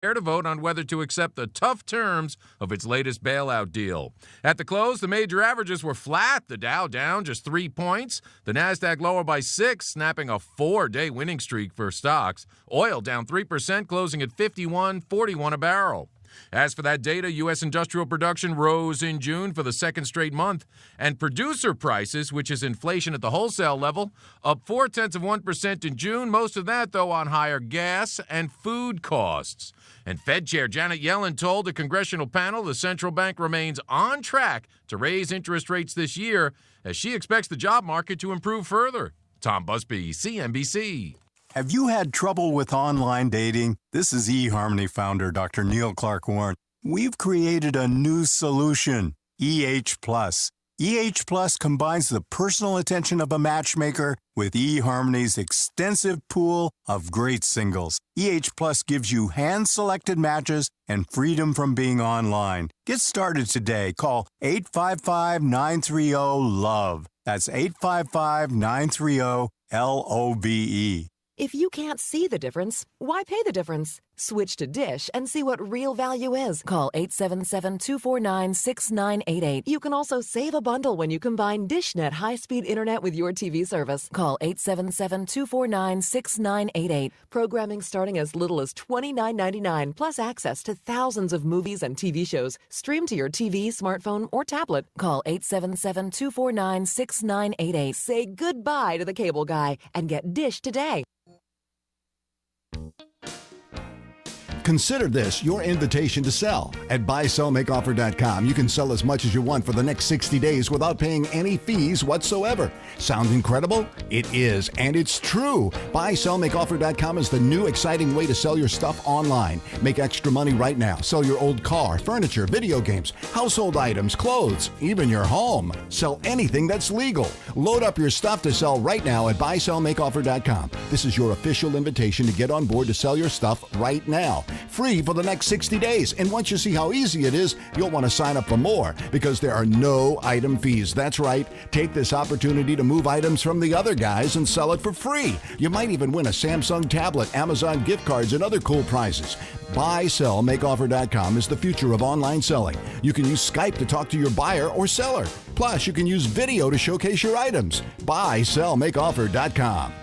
to vote on whether to accept the tough terms of its latest bailout deal. At the close, the major averages were flat. The Dow down just 3 points. The Nasdaq lower by 6, snapping a 4-day winning streak for stocks. Oil down 3%, closing at $51.41 a barrel. As for that data, U.S. industrial production rose in June for the second straight month, and producer prices, which is inflation at the wholesale level, up 0.4% in June, most of that, though, on higher gas and food costs. And Fed Chair Janet Yellen told a congressional panel the central bank remains on track to raise interest rates this year, as she expects the job market to improve further. Tom Busby, CNBC. Have you had trouble with online dating? This is eHarmony founder Dr. Neil Clark Warren. We've created a new solution, EH+. EH Plus combines the personal attention of a matchmaker with eHarmony's extensive pool of great singles. EH Plus gives you hand-selected matches and freedom from being online. Get started today. Call 855-930-LOVE. That's 855-930-LOVE. If you can't see the difference, why pay the difference? Switch to Dish and see what real value is. Call 877-249-6988. You can also save a bundle when you combine DishNet high-speed internet with your TV service. Call 877-249-6988. Programming starting as little as $29.99, plus access to thousands of movies and TV shows. Stream to your TV, smartphone, or tablet. Call 877-249-6988. Say goodbye to the cable guy and get Dish today. Consider this your invitation to sell. At buysellmakeoffer.com, you can sell as much as you want for the next 60 days without paying any fees whatsoever. Sound incredible? It is, and it's true. Buysellmakeoffer.com is the new exciting way to sell your stuff online. Make extra money right now. Sell your old car, furniture, video games, household items, clothes, even your home. Sell anything that's legal. Load up your stuff to sell right now at buysellmakeoffer.com. This is your official invitation to get on board to sell your stuff right now. Free for the next 60 days. And once you see how easy it is, you'll want to sign up for more because there are no item fees. That's right. Take this opportunity to move items from the other guys and sell it for free. You might even win a Samsung tablet, Amazon gift cards, and other cool prizes. BuySellMakeOffer.com is the future of online selling. You can use Skype to talk to your buyer or seller. Plus, you can use video to showcase your items. BuySellMakeOffer.com.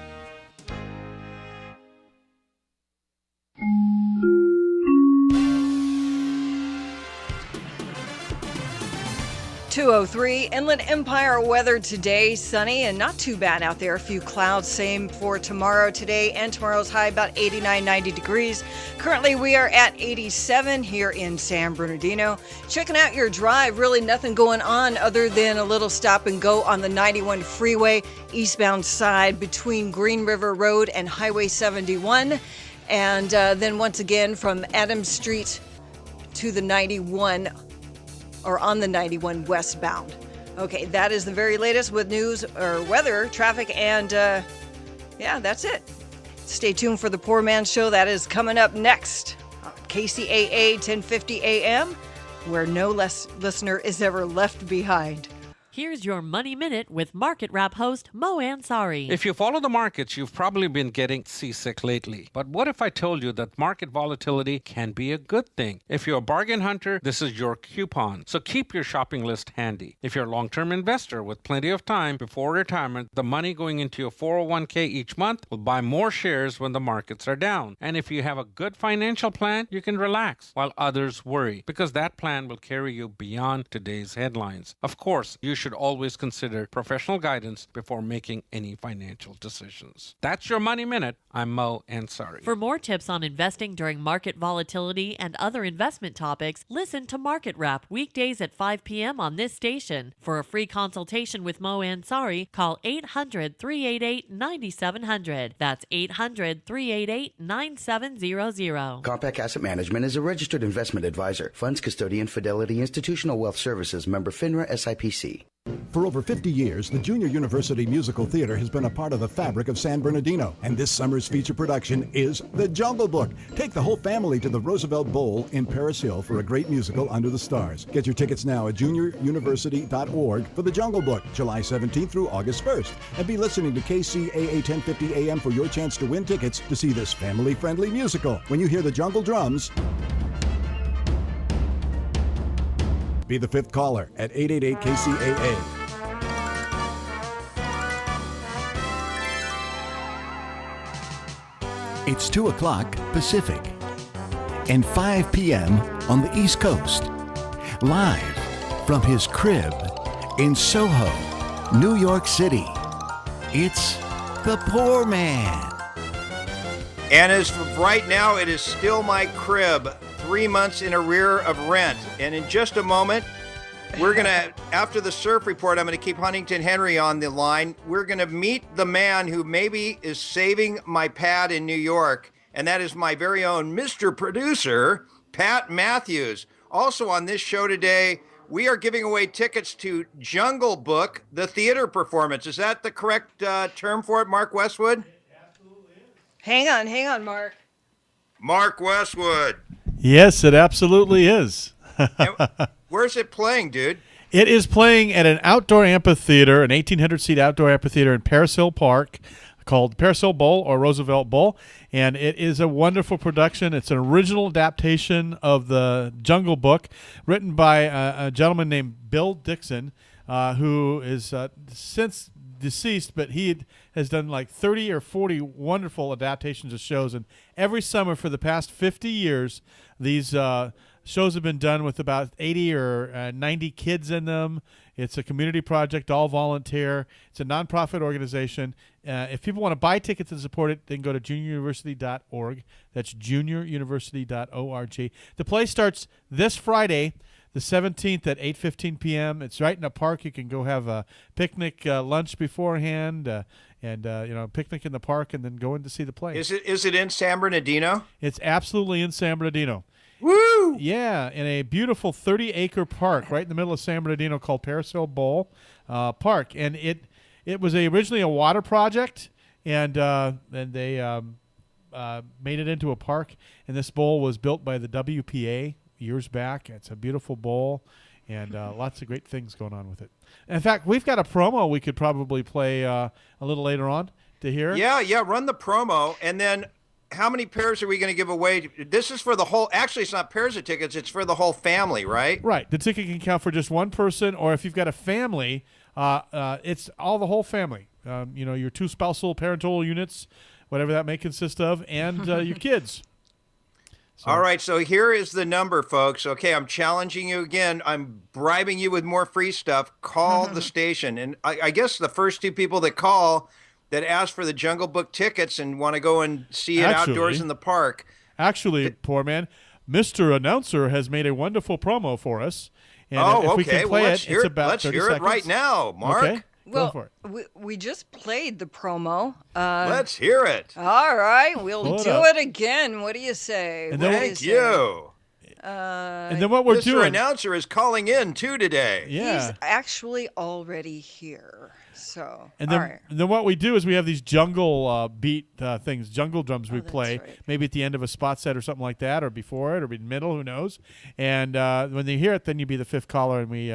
.203 Inland Empire weather today, sunny and not too bad out there. A few clouds, same for tomorrow. Today and tomorrow's high about 89, 90 degrees. Currently we are at 87 here in San Bernardino. Checking out your drive, really nothing going on other than a little stop and go on the 91 freeway, eastbound side between Green River Road and Highway 71. And then once again from Adams Street to the 91 or on the 91 westbound. Okay, that is the very latest with news or weather, traffic, and that's it. Stay tuned for the Poorman Show. That is coming up next on KCAA 1050 AM, where no listener is ever left behind. Here's your Money Minute with Market Wrap host Mo Ansari. If you follow the markets, you've probably been getting seasick lately. But what if I told you that market volatility can be a good thing? If you're a bargain hunter, this is your coupon. So keep your shopping list handy. If you're a long-term investor with plenty of time before retirement, the money going into your 401k each month will buy more shares when the markets are down. And if you have a good financial plan, you can relax while others worry, because that plan will carry you beyond today's headlines. Of course, you should always consider professional guidance before making any financial decisions. That's your Money Minute. I'm Mo Ansari. For more tips on investing during market volatility and other investment topics, listen to Market Wrap weekdays at 5 p.m. on this station. For a free consultation with Mo Ansari, call 800-388-9700. That's 800-388-9700. Compact Asset Management is a registered investment advisor. Funds custodian, Fidelity Institutional Wealth Services, member FINRA SIPC. For over 50 years, the Junior University Musical Theater has been a part of the fabric of San Bernardino, and this summer's feature production is The Jungle Book. Take the whole family to the Roosevelt Bowl in Paris Hill for a great musical under the stars. Get your tickets now at junioruniversity.org for The Jungle Book, July 17th through August 1st. And be listening to Kcaa 1050 AM for your chance to win tickets to see this family-friendly musical. When you hear the jungle drums, be the fifth caller at 888-KCAA. It's 2 o'clock Pacific and 5 p.m. on the East Coast. Live from his crib in Soho, New York City, it's the Poorman. And as of right now, it is still my crib, 3 months in arrear of rent. And in just a moment, we're going to, after the surf report, I'm going to keep Huntington Henry on the line. We're going to meet the man who maybe is saving my pad in New York, and that is my very own Mr. Producer, Pat Matthews. Also on this show today, we are giving away tickets to Jungle Book, the theater performance. Is that the correct term for it, Mark Westwood? Hang on, Mark. Mark Westwood. Yes, it absolutely is. Where's it playing, dude? It is playing at an outdoor amphitheater, an 1,800-seat outdoor amphitheater in Paris Hill Park called Paris Hill Bowl or Roosevelt Bowl, and it is a wonderful production. It's an original adaptation of the Jungle Book written by a gentleman named Bill Dixon, who is since deceased, but he has done like 30 or 40 wonderful adaptations of shows, and every summer for the past 50 years, these shows have been done with about 80 or 90 kids in them. It's a community project, all volunteer. It's a nonprofit organization. If people want to buy tickets and support it, they can go to junioruniversity.org. That's junioruniversity.org. The play starts this Friday, the 17th at 8:15 p.m. It's right in a park. You can go have a picnic lunch beforehand and picnic in the park and then go in to see the play. Is it in San Bernardino? It's absolutely in San Bernardino. Woo! Yeah, in a beautiful 30-acre park right in the middle of San Bernardino called Paris Hill Bowl Park. And it was originally a water project, and they made it into a park. And this bowl was built by the WPA years back. It's a beautiful bowl, and lots of great things going on with it. In fact, we've got a promo we could probably play a little later on to hear. Yeah, run the promo, and then how many pairs are we going to give away? This is for the whole, actually it's not pairs of tickets, it's for the whole family, right? Right. The ticket can count for just one person, or if you've got a family, it's all the whole family. Your two spousal parental units, whatever that may consist of, and your kids. So. All right, so here is the number, folks. Okay, I'm challenging you again. I'm bribing you with more free stuff. Call the station. And I guess the first two people that call that ask for the Jungle Book tickets and want to go and see it outdoors in the park. Actually, Poorman, Mr. Announcer has made a wonderful promo for us. And if we can play let's hear it right now, Mark. Okay, well, go for it. We just played the promo. Let's hear it. All right, we'll do it again. What do you say? Thank you. And then what we're doing... Mr. Announcer is calling in, too, today. Yeah. He's actually already here. So, and then, all right. then what we do is we have these jungle beat things, jungle drums we play, right. maybe at the end of a spot set or something like that, or before it, or in the middle, who knows. And when they hear it, then you be the fifth caller, and we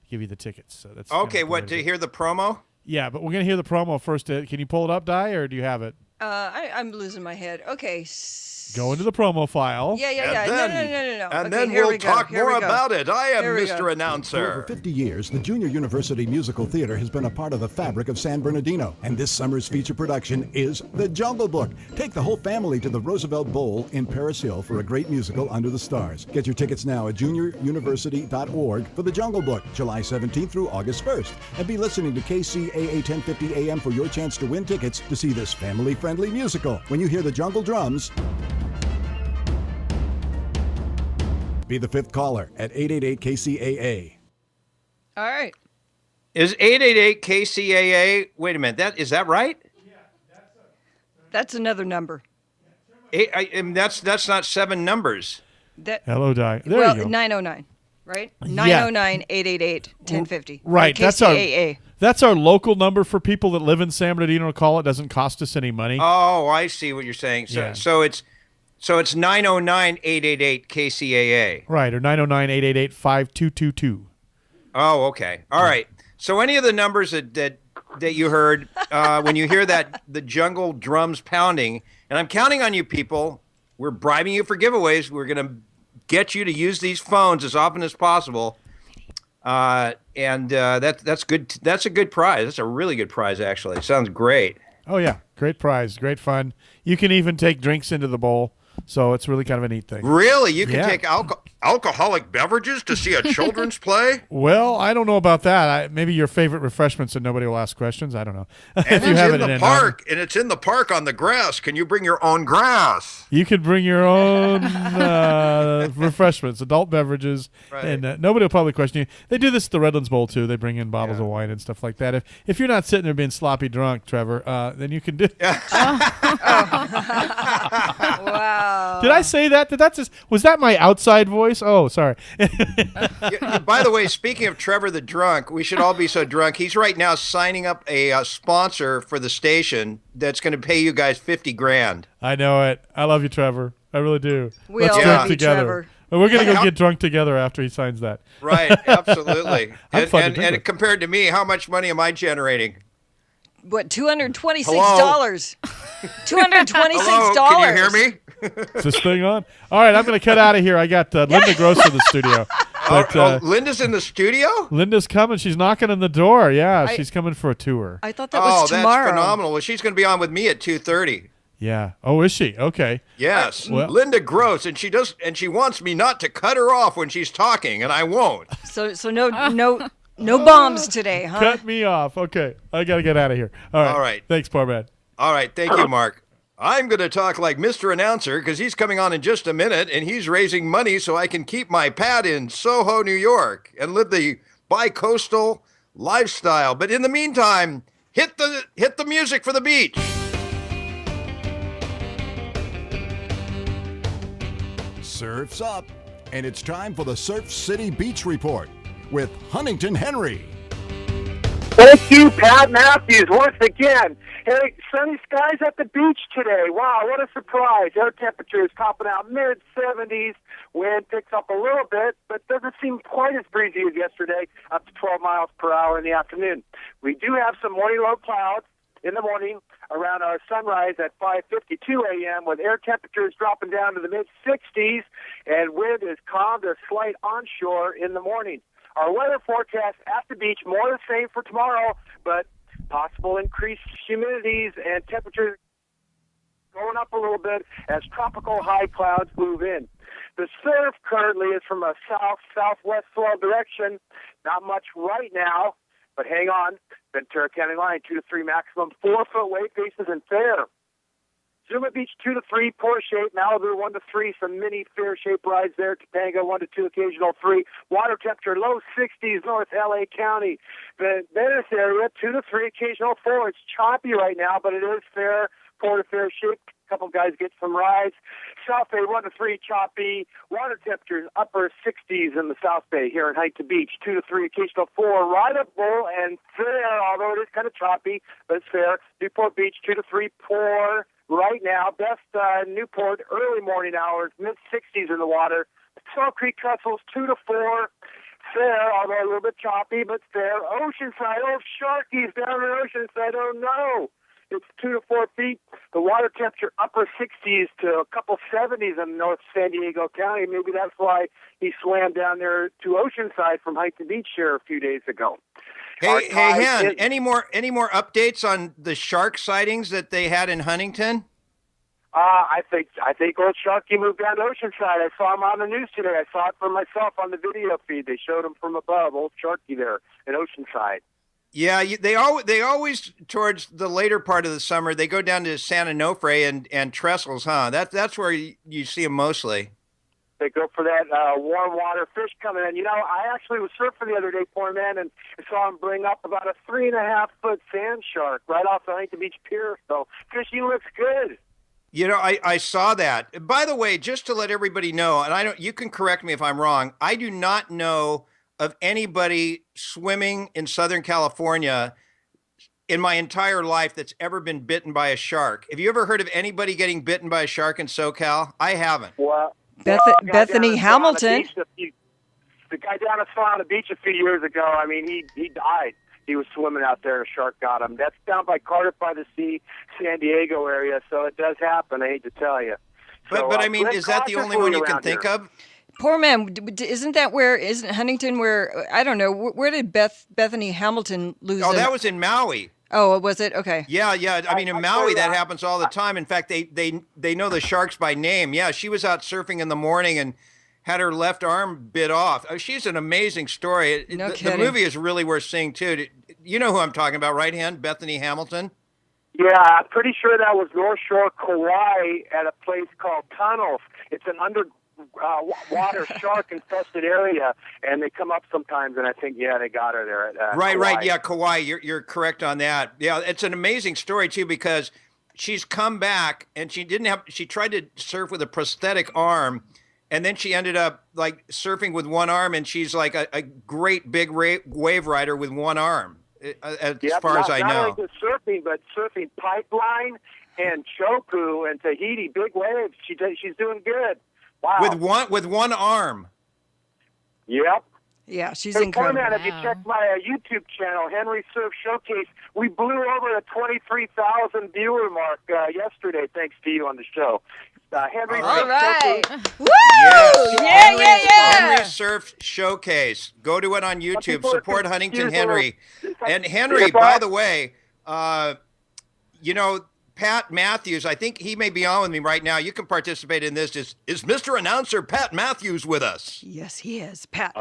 give you the tickets. So that's okay, to hear the promo? Yeah, but we're going to hear the promo first. Can you pull it up, Di, or do you have it? I'm losing my head. Okay. Go into the promo file. Yeah. No. And okay, then we'll talk more about it. I am Mr. Announcer. For over 50 years, the Junior University Musical Theater has been a part of the fabric of San Bernardino, and this summer's feature production is The Jungle Book. Take the whole family to the Roosevelt Bowl in Paris Hill for a great musical under the stars. Get your tickets now at junioruniversity.org for The Jungle Book, July 17th through August 1st. And be listening to Kcaa 1050 AM for your chance to win tickets to see this family-friendly musical. When you hear the jungle drums, be the fifth caller at 888-KCAA. All right. Is 888-KCAA? Wait a minute. Is that right? Yeah, that's another number. That's not seven numbers. Hello, Di. There you go. 909. right? Yeah. 909-888-1050. Right. KCAA. That's our local number for people that live in San Bernardino to call. It doesn't cost us any money. Oh, I see what you're saying. So it's 909-888-KCAA. Right, or 909-888-5222. Oh, okay. All right. So any of the numbers that you heard when you hear the jungle drums pounding, and I'm counting on you people. We're bribing you for giveaways. We're going to get you to use these phones as often as possible. That's good. That's a good prize. That's a really good prize, actually. It sounds great. Oh, yeah. Great prize. Great fun. You can even take drinks into the bowl, so it's really kind of a neat thing. Really? You can take alcoholic beverages to see a children's play? Well, I don't know about that. Maybe your favorite refreshments and nobody will ask questions. I don't know. If you have it in the park, and it's in the park on the grass, can you bring your own grass? You could bring your own refreshments, adult beverages, Right. and nobody will probably question you. They do this at the Redlands Bowl, too. They bring in bottles of wine and stuff like that. If you're not sitting there being sloppy drunk, Trevor, then you can do Wow. Did I say that? Was that my outside voice? Oh, sorry. By the way, speaking of Trevor the drunk, we should all be so drunk. He's right now signing up a sponsor for the station that's going to pay you guys $50,000. I know it. I love you, Trevor. I really do. We Let's all drink love you, together. Trevor. Well, we're going to go get drunk together after he signs that. Right, absolutely. I'm fun to do and it. compared to me, how much money am I generating? What, $226? Hello? $226. Hello, can you hear me? Is this thing on? All right, I'm going to cut out of here. I got Linda Gross in the studio. But, Linda's in the studio? Linda's coming. She's knocking on the door. Yeah, she's coming for a tour. I thought that was tomorrow. That's phenomenal. Well, she's going to be on with me at 2:30. Yeah. Oh, is she? Okay. Yes, Well- Linda Gross, and she wants me not to cut her off when she's talking, and I won't. So no bombs today, huh? Cut me off. Okay. I got to get out of here. All right. All right. Thanks, Poorman. All right, thank you, Mark. I'm going to talk like Mr. Announcer because he's coming on in just a minute, and he's raising money so I can keep my pad in Soho, New York, and live the bi-coastal lifestyle. But in the meantime, hit the music for the beach. Surf's up, and it's time for the Surf City Beach Report with Huntington Henry. Thank you, Pat Matthews, once again. Hey, sunny skies at the beach today. Wow, what a surprise. Air temperature is topping out mid-70s. Wind picks up a little bit, but doesn't seem quite as breezy as yesterday, up to 12 miles per hour in the afternoon. We do have some morning low clouds in the morning around our sunrise at 5:52 a.m. with air temperatures dropping down to the mid-60s, and wind is calm to slight onshore in the morning. Our weather forecast at the beach, more the same for tomorrow, but possible increased humidities and temperatures going up a little bit as tropical high clouds move in. The surf currently is from a south-southwest flow direction. Not much right now, but hang on. Ventura County line, 2 to 3 maximum, 4-foot wave faces and fair. Zuma Beach, 2 to 3, poor shape. Malibu, 1 to 3, some mini fair shape rides there. Topanga, 1 to 2, occasional 3. Water temperature, low 60s, North LA County. The Venice area, 2 to 3, occasional 4. It's choppy right now, but it is fair, poor to fair shape. A couple guys get some rides. South Bay, 1 to 3, choppy. Water temperatures, upper 60s in the South Bay here in Huntington Beach. 2 to 3, occasional 4. Rideable and fair, although it is kind of choppy, but it's fair. Newport Beach, 2 to 3, poor. Right now, best Newport, early morning hours, mid-60s in the water. Salt Creek Castles, 2 to 4, fair, although a little bit choppy, but fair. Oceanside, Sharky's down in Oceanside, oh no! It's 2 to 4 feet. The water temperature, upper 60s to a couple 70s in North San Diego County. Maybe that's why he swam down there to Oceanside from Huntington Beach here a few days ago. Hey, Han, any more updates on the shark sightings that they had in Huntington? I think old Sharky moved down to Oceanside. I saw him on the news today. I saw it for myself on the video feed. They showed him from above, old Sharky there in Oceanside. Yeah, they always towards the later part of the summer they go down to San Onofre and Trestles, huh? That's where you see them mostly. They go for that warm water fish coming in. You know, I actually was surfing the other day, Poorman, and I saw him bring up about a 3.5-foot sand shark right off the Huntington Beach Pier. So fishing looks good. You know, I saw that. By the way, just to let everybody know, and I don't, you can correct me if I'm wrong. I do not know of anybody swimming in Southern California in my entire life that's ever been bitten by a shark. Have you ever heard of anybody getting bitten by a shark in SoCal? I haven't. Well, Bethany Hamilton. The guy down at Solana Beach a few years ago, I mean, he died. He was swimming out there, a shark got him. That's down by Cardiff by the Sea, San Diego area, so it does happen, I hate to tell you. But I mean, is that the only one you can think of? Poorman, isn't Huntington where, I don't know, where did Bethany Hamilton lose Oh, that was in Maui. Oh, was it? Okay. Yeah. I mean, in Maui, that happens all the time. In fact, they know the sharks by name. Yeah, she was out surfing in the morning and had her left arm bit off. She's an amazing story. No the kidding. movie is really worth seeing, too. You know who I'm talking about, right, Hen? Bethany Hamilton? Yeah, I'm pretty sure that was North Shore, Kauai, at a place called Tunnels. It's an underwater shark-infested area, and they come up sometimes, and I think, they got her there at Right, yeah, Kauai. You're correct on that. Yeah, it's an amazing story, too, because she's come back, and she tried to surf with a prosthetic arm, and then she ended up, like, surfing with one arm, and she's like a great big wave rider with one arm. As far as I know. Not only just surfing, but surfing pipeline and Choku and Tahiti, big waves. She's doing good. Wow. With one arm. Yep. Yeah, she's Hey, incredible. Poorman, if you check my YouTube channel, Henry Surf Showcase, we blew over the 23,000 viewer mark yesterday, thanks to you on the show. Henry All Surf right. Showcase. Woo! Henry Surf Showcase. Go to it on YouTube. Support Huntington Henry. And Henry, by the way, you know, Pat Matthews, I think he may be on with me right now. You can participate in this. Is Mr. Announcer Pat Matthews with us? Yes, he is. Pat.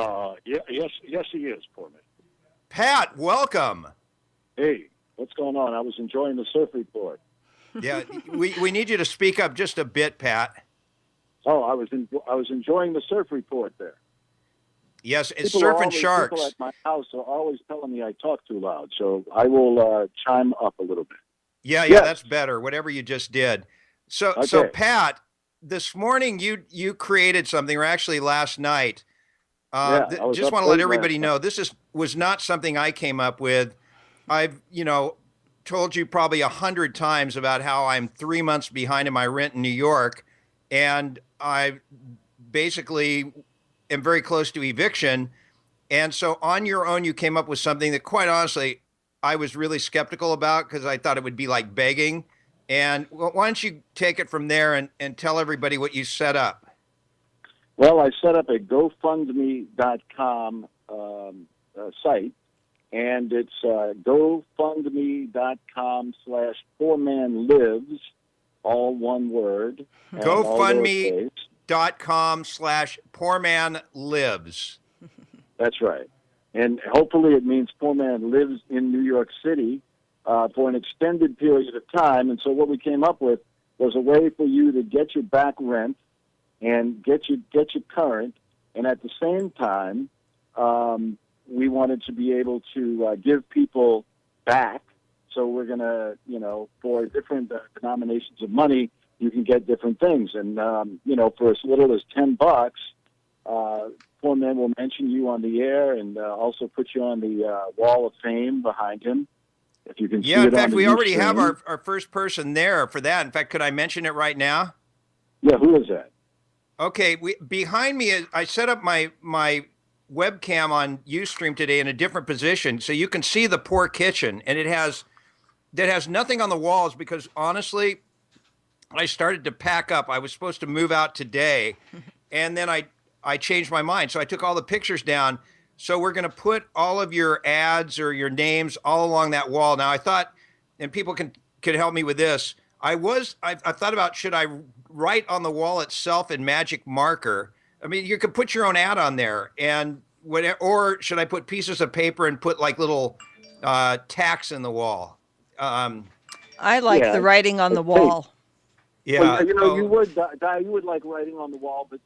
Yes, he is, Poorman. Pat, welcome. Hey, what's going on? I was enjoying the surf report. Yeah, we need you to speak up just a bit, Pat. Oh, I was enjoying the surf report there. Yes, it's People surfing sharks. People at my house are always telling me I talk too loud, so I will chime up a little bit. Yeah, Yes. That's better. Whatever you just did. So Okay. Pat, this morning you created something, or actually last night. I was Just up want to let late everybody last know this was not something I came up with. I've told you probably 100 times about how I'm 3 months behind in my rent in New York, and I basically am very close to eviction. And so on your own, you came up with something that, quite honestly, I was really skeptical about because I thought it would be like begging. And why don't you take it from there and tell everybody what you set up? Well, I set up a GoFundMe.com site, and it's GoFundMe.com/PoormanLives, all one word. and all lowercase. GoFundMe.com/PoormanLives. That's right. And hopefully it means Poor Man lives in New York City for an extended period of time. And so what we came up with was a way for you to get your back rent and get you current. And at the same time, we wanted to be able to give people back. So we're going to, for different denominations of money, you can get different things. And, for as little as $10, Poor Man will mention you on the air and also put you on the wall of fame behind him. If you can see it in fact, on the we already have screen. our first person there for that. In fact, could I mention it right now? Yeah, who is that? Okay, behind me, I set up my webcam on Ustream today in a different position, so you can see the poor kitchen, and that has nothing on the walls because honestly, I started to pack up. I was supposed to move out today, and then I changed my mind, so I took all the pictures down. So we're going to put all of your ads or your names all along that wall. Now I thought, and people can help me with this. I thought about, should I write on the wall itself in magic marker? I mean, you could put your own ad on there, and or should I put pieces of paper and put like little tacks in the wall? I like the writing on the wall. Yeah, well, you would like writing on the wall, but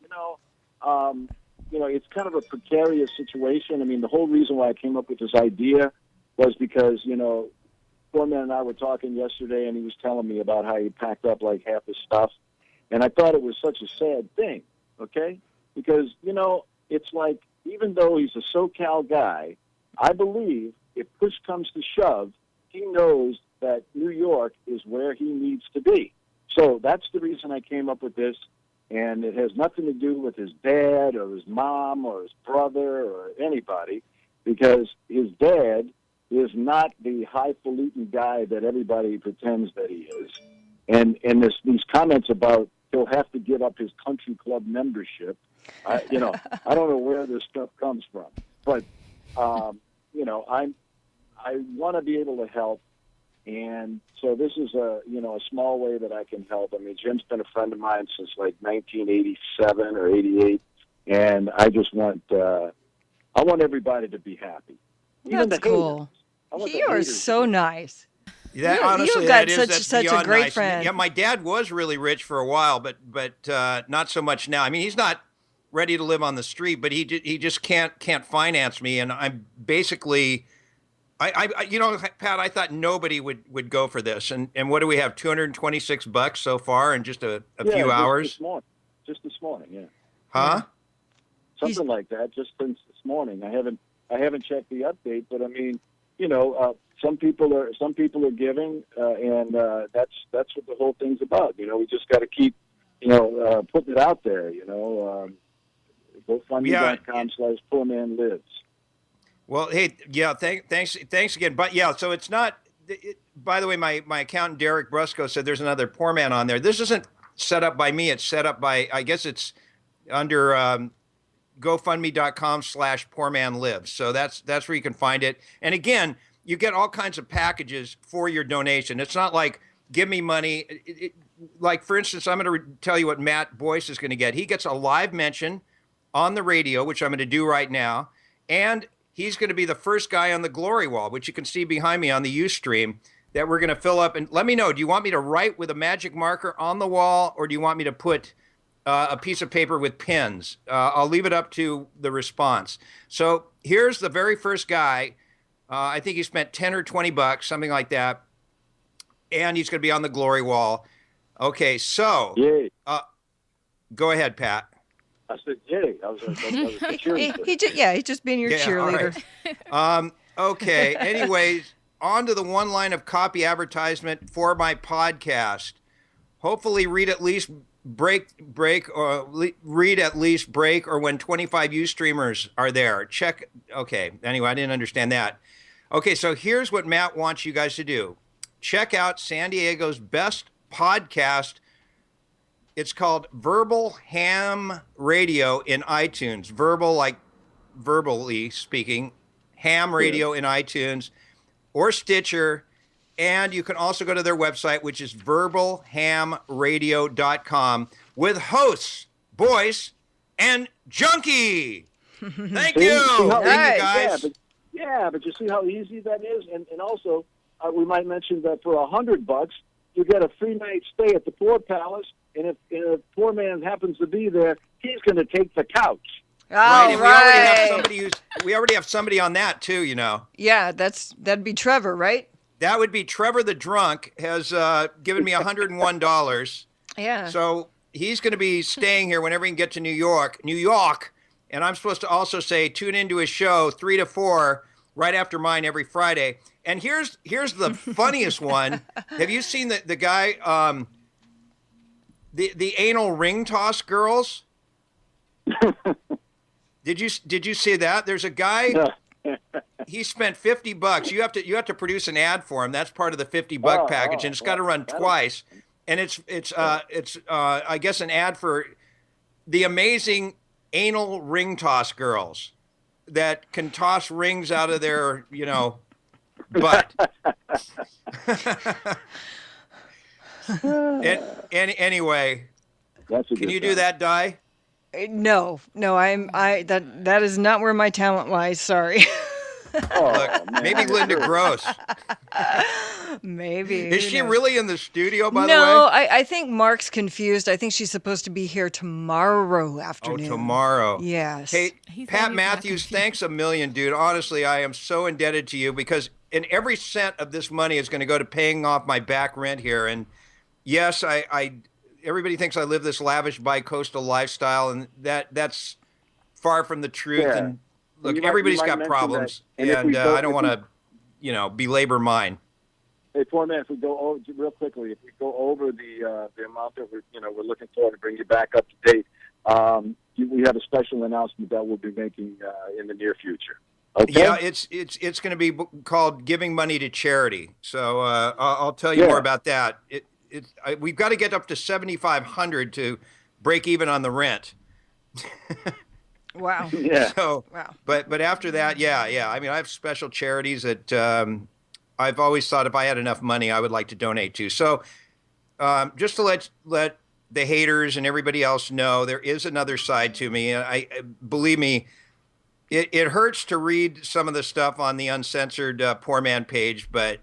it's kind of a precarious situation. I mean, the whole reason why I came up with this idea was because Poorman and I were talking yesterday, and he was telling me about how he packed up like half his stuff. And I thought it was such a sad thing, okay? Because, it's like, even though he's a SoCal guy, I believe if push comes to shove, he knows that New York is where he needs to be. So that's the reason I came up with this, and it has nothing to do with his dad or his mom or his brother or anybody, because his dad is not the highfalutin guy that everybody pretends that he is. And these comments about he'll have to give up his country club membership, I don't know where this stuff comes from. But, I want to be able to help. And so this is a small way that I can help. I mean, Jim's been a friend of mine since like 1987 or 88. And I just want, I want everybody to be happy. Even That's the cool. haters. You are so nice. Yeah, You've got such a great nice. friend. Yeah, my dad was really rich for a while, but not so much now. I mean, he's not ready to live on the street, but he just can't finance me, and I'm basically, I Pat, I thought nobody would go for this, and what do we have? $226 so far in just a few hours. Just this morning, yeah. Huh? Something like that. Just since this morning, I haven't checked the update, but I mean, some people are giving, and that's what the whole thing's about. We just got to keep, putting it out there. GoFundMe.com/PoormanLives. Well, hey, yeah, thanks again. But yeah, so it's not. By the way, my accountant Derek Brusco said there's another Poorman on there. This isn't set up by me. It's set up by, I guess it's under GoFundMe.com/PoormanLives. So that's where you can find it. And again, you get all kinds of packages for your donation. It's not like give me money. Like, for instance, I'm going to tell you what Matt Boyce is going to get. He gets a live mention on the radio, which I'm going to do right now. And he's going to be the first guy on the glory wall, which you can see behind me on the Ustream, that we're going to fill up. And let me know, do you want me to write with a magic marker on the wall, or do you want me to put a piece of paper with pins? I'll leave it up to the response. So here's the very first guy. I think he spent $10 or $20, something like that. And he's going to be on the glory wall. Okay, so go ahead, Pat. I said, yay. I was a cheerleader. He's just being your cheerleader. Right. Okay, anyways, on to the one line of copy advertisement for my podcast. Hopefully read at least break or when 25 Ustreamers are there. Check. Okay, anyway, I didn't understand that. Okay, so here's what Matt wants you guys to do. Check out San Diego's best podcast. It's called Verbal Ham Radio in iTunes. Verbal, like verbally speaking. Ham Radio in iTunes or Stitcher. And you can also go to their website, which is verbalhamradio.com, with hosts, Boyce, and Junkie. Thank you. Thank you, guys. But you see how easy that is? And also, we might mention that for $100, you get a free night stay at the Poor Palace. And if a poor man happens to be there, he's going to take the couch. Right. We already have somebody on that too, Yeah, that'd be Trevor, right? That would be Trevor the drunk has given me $101. Yeah. So he's going to be staying here whenever he can get to New York. And I'm supposed to also say tune into his show 3 to 4 right after mine every Friday. And here's the funniest one. Have you seen the guy? The anal ring toss girls. Did you see that? There's a guy. He spent $50. You have to produce an ad for him. That's part of the $50 package, and it's got to run twice. And it's I guess an ad for the amazing anal ring toss girls that can toss rings out of their butt. Anyway, can you do that, Di? No, that is not where my talent lies. Sorry. Look, maybe Linda Gross. Maybe. Is she really in the studio, by the way? No, I think Mark's confused. I think she's supposed to be here tomorrow afternoon. Oh, tomorrow. Yes. Hey, Pat Matthews, thanks a million, dude. Honestly, I am so indebted to you because and every cent of this money is going to go to paying off my back rent here. And yes, everybody thinks I live this lavish bi-coastal lifestyle, and that's far from the truth. Yeah. And look, You might everybody's got mention problems, that. And and I don't want to, belabor mine. Hey, Poorman, if we go over, real quickly, if we go over the amount that we're looking for to bring you back up to date, we have a special announcement that we'll be making in the near future. Okay? Yeah, it's going to be called Giving Money to Charity. So I'll tell you more about that. We've got to get up to 7,500 to break even on the rent. Wow. Yeah. So, wow. But after that, yeah. I mean, I have special charities that I've always thought if I had enough money, I would like to donate to. So just to let the haters and everybody else know, there is another side to me. And I believe me, it hurts to read some of the stuff on the uncensored Poorman page, but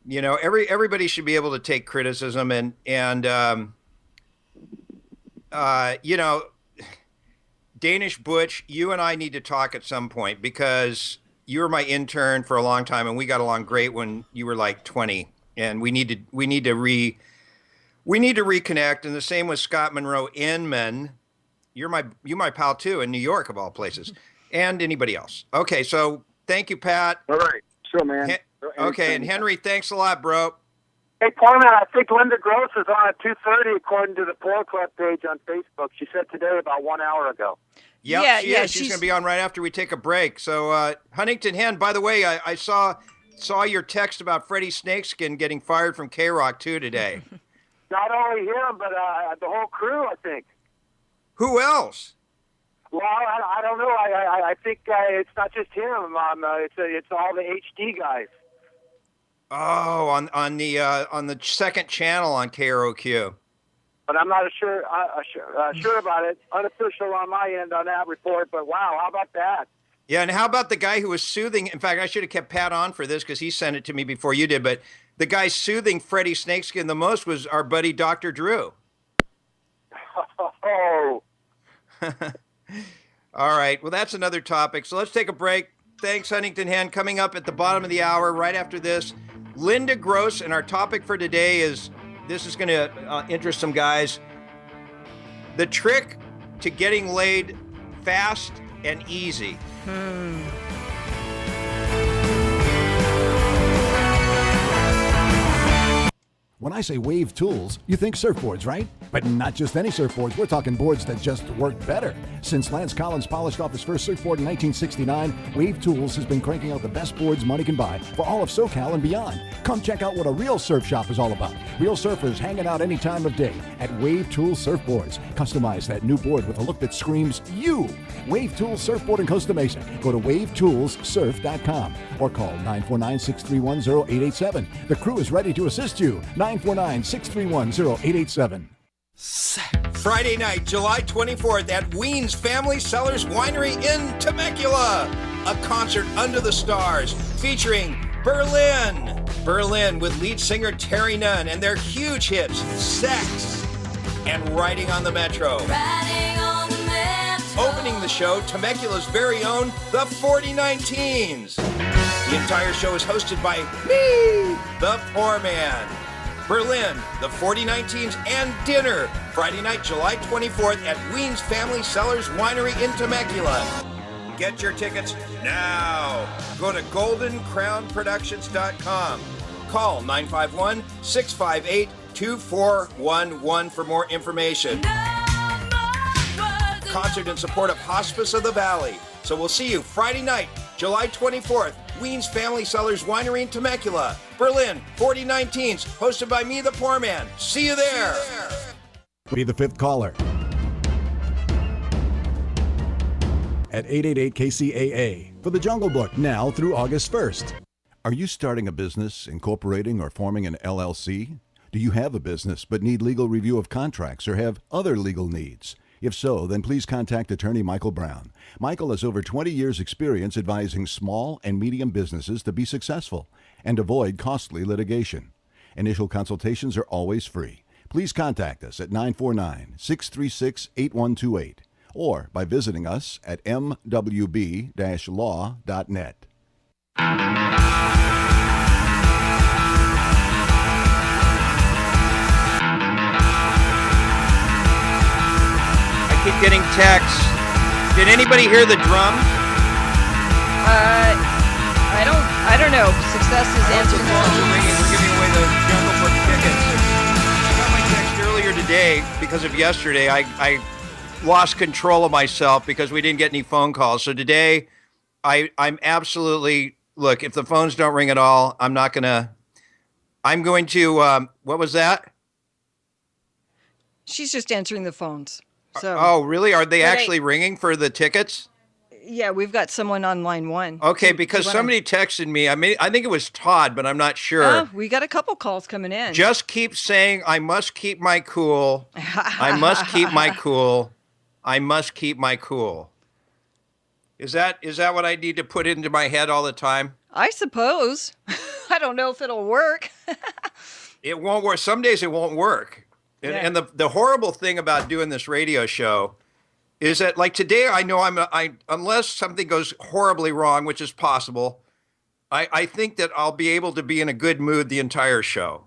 everybody should be able to take criticism and Danish Butch, you and I need to talk at some point, because you were my intern for a long time and we got along great when you were like 20, and we need to reconnect. And the same with Scott Monroe Inman. You're my pal too, in New York of all places, and anybody else. Okay, so thank you, Pat. All right, sure, man. Okay, and Henry, thanks a lot, bro. Hey, Poorman, I think Linda Gross is on at 2:30 according to the Poor Club page on Facebook. She said today about 1 hour ago. Yep, she is. She's going to be on right after we take a break. So, Huntington Hen, by the way, I saw your text about Freddie Snakeskin getting fired from K-Rock too today. Not only him, but the whole crew, I think. Who else? Well, I don't know. I think it's not just him. It's all the HD guys. Oh, on the second channel on KROQ. But I'm not sure about it. Unofficial on my end on that report. But wow, how about that? Yeah, and how about the guy who was soothing? In fact, I should have kept Pat on for this because he sent it to me before you did. But the guy soothing Freddie Snakeskin the most was our buddy Dr. Drew. Oh. All right. Well, that's another topic. So let's take a break. Thanks, Huntington Hen. Coming up at the bottom of the hour, right after this, Linda Gross. And our topic for today is, this is going to interest some guys, the trick to getting laid fast and easy. When I say Wave Tools, you think surfboards, right? But not just any surfboards. We're talking boards that just work better. Since Lance Collins polished off his first surfboard in 1969, Wave Tools has been cranking out the best boards money can buy for all of SoCal and beyond. Come check out what a real surf shop is all about. Real surfers hanging out any time of day at Wave Tools Surfboards. Customize that new board with a look that screams you. Wave Tools Surfboard in Costa Mesa. Go to wavetoolssurf.com or call 949-631-0887. The crew is ready to assist you. 949-631-0887. Friday night, July 24th at Wien's Family Cellars Winery in Temecula. A concert under the stars featuring Berlin with lead singer Terry Nunn and their huge hits, Sex and Riding on the Metro. Opening the show, Temecula's very own, the 4019s. The entire show is hosted by me, the Poorman. Berlin, the 4019s, and dinner, Friday night, July 24th at Wien's Family Cellars Winery in Temecula. Get your tickets now. Go to goldencrownproductions.com. Call 951-658-2411 for more information. Concert in support of Hospice of the Valley. So we'll see you Friday night, July 24th, Wien's Family Cellars Winery in Temecula. Berlin, 4019s, hosted by me, the Poorman. See you there. Be the fifth caller at 888-KCAA for the Jungle Book now through August 1st. Are you starting a business, incorporating, or forming an LLC? Do you have a business but need legal review of contracts or have other legal needs? If so, then please contact attorney Michael Brown. Michael has over 20 years' experience advising small and medium businesses to be successful and avoid costly litigation. Initial consultations are always free. Please contact us at 949-636-8128 or by visiting us at mwb-law.net. keep getting texts. Did anybody hear the drums? I don't know. Success is answered. We're giving away the Jungle Book tickets. I got my text earlier today because of yesterday. I lost control of myself because we didn't get any phone calls. So today, I'm absolutely, look, if the phones don't ring at all, I'm going to, what was that? She's just answering the phones. So. Oh, really? Are they actually ringing for the tickets? Yeah, we've got someone on line one. Okay, because somebody texted me. I think it was Todd, but I'm not sure. We got a couple calls coming in. Just keep saying, I must keep my cool. I must keep my cool. I must keep my cool. Is that what I need to put into my head all the time? I suppose. I don't know if it'll work. It won't work. Some days it won't work. And the horrible thing about doing this radio show is that, like today, I know unless something goes horribly wrong, which is possible, I think that I'll be able to be in a good mood the entire show.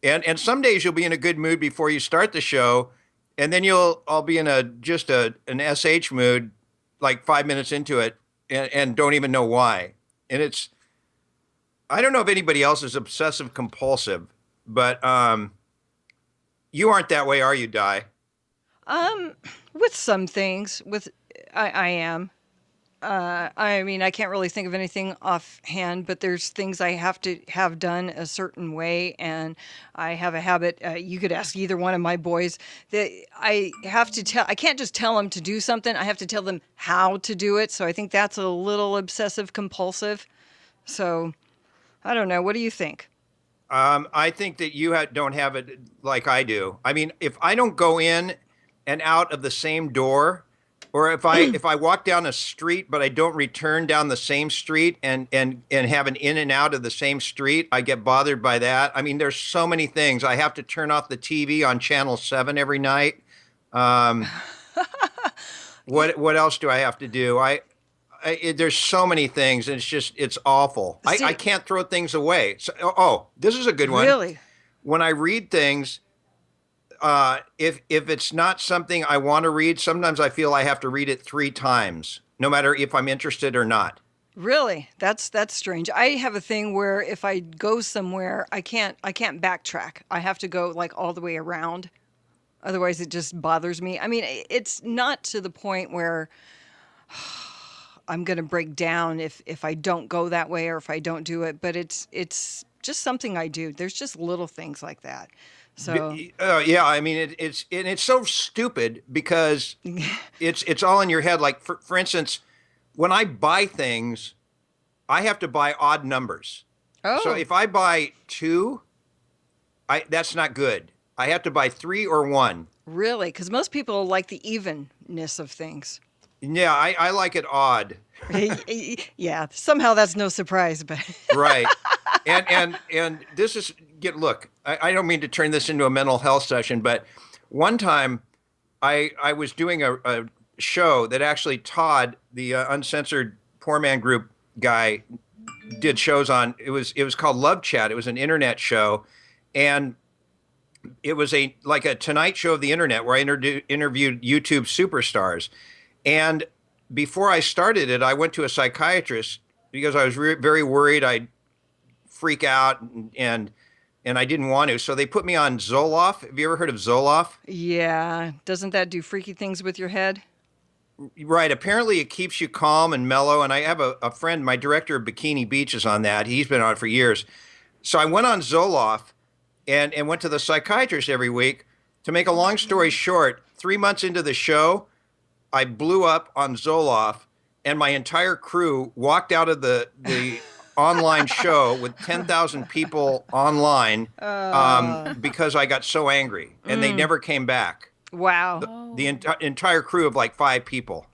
And some days you'll be in a good mood before you start the show, and then I'll be in an SH mood like 5 minutes into it and don't even know why. And I don't know if anybody else is obsessive compulsive, but you aren't that way, are you, Di? With some things, I am. I mean, I can't really think of anything offhand, but there's things I have to have done a certain way, and I have a habit. You could ask either one of my boys that I have to tell. I can't just tell them to do something. I have to tell them how to do it. So I think that's a little obsessive compulsive. So I don't know. What do you think? I think that you don't have it like I do. I mean, if I don't go in and out of the same door, or if I walk down a street but I don't return down the same street and have an in and out of the same street, I get bothered by that. I mean, there's so many things. I have to turn off the TV on Channel 7 every night. What else do I have to do? There's so many things, and it's awful. I can't throw things away. So, this is a good one. Really? When I read things, if it's not something I want to read, sometimes I feel I have to read it 3 times, no matter if I'm interested or not. Really? That's strange. I have a thing where if I go somewhere, I can't backtrack. I have to go like all the way around. Otherwise, it just bothers me. I mean, it's not to the point where I'm going to break down if I don't go that way or if I don't do it, but it's just something I do. There's just little things like that. So yeah, I mean it's so stupid because it's all in your head. Like for instance, when I buy things, I have to buy odd numbers. Oh. So if I buy 2, that's not good. I have to buy 3 or 1. Really? Because most people like the evenness of things. Yeah, I like it odd. Yeah, somehow that's no surprise, but right. And this is look. I don't mean to turn this into a mental health session, but one time I was doing a show that actually Todd, the uncensored Poorman Group guy, did shows on. It was called Love Chat. It was an internet show, and it was like a Tonight Show of the internet where I interviewed YouTube superstars. And before I started it, I went to a psychiatrist because I was very worried I'd freak out and I didn't want to. So they put me on Zoloft. Have you ever heard of Zoloft? Yeah. Doesn't that do freaky things with your head? Right. Apparently it keeps you calm and mellow. And I have a friend, my director of Bikini Beach is on that. He's been on it for years. So I went on Zoloft and went to the psychiatrist every week. To make a long story short, 3 months into the show, I blew up on Zoloft, and my entire crew walked out of the online show with 10,000 people online because I got so angry, and they never came back. Wow. The entire crew of like 5 people.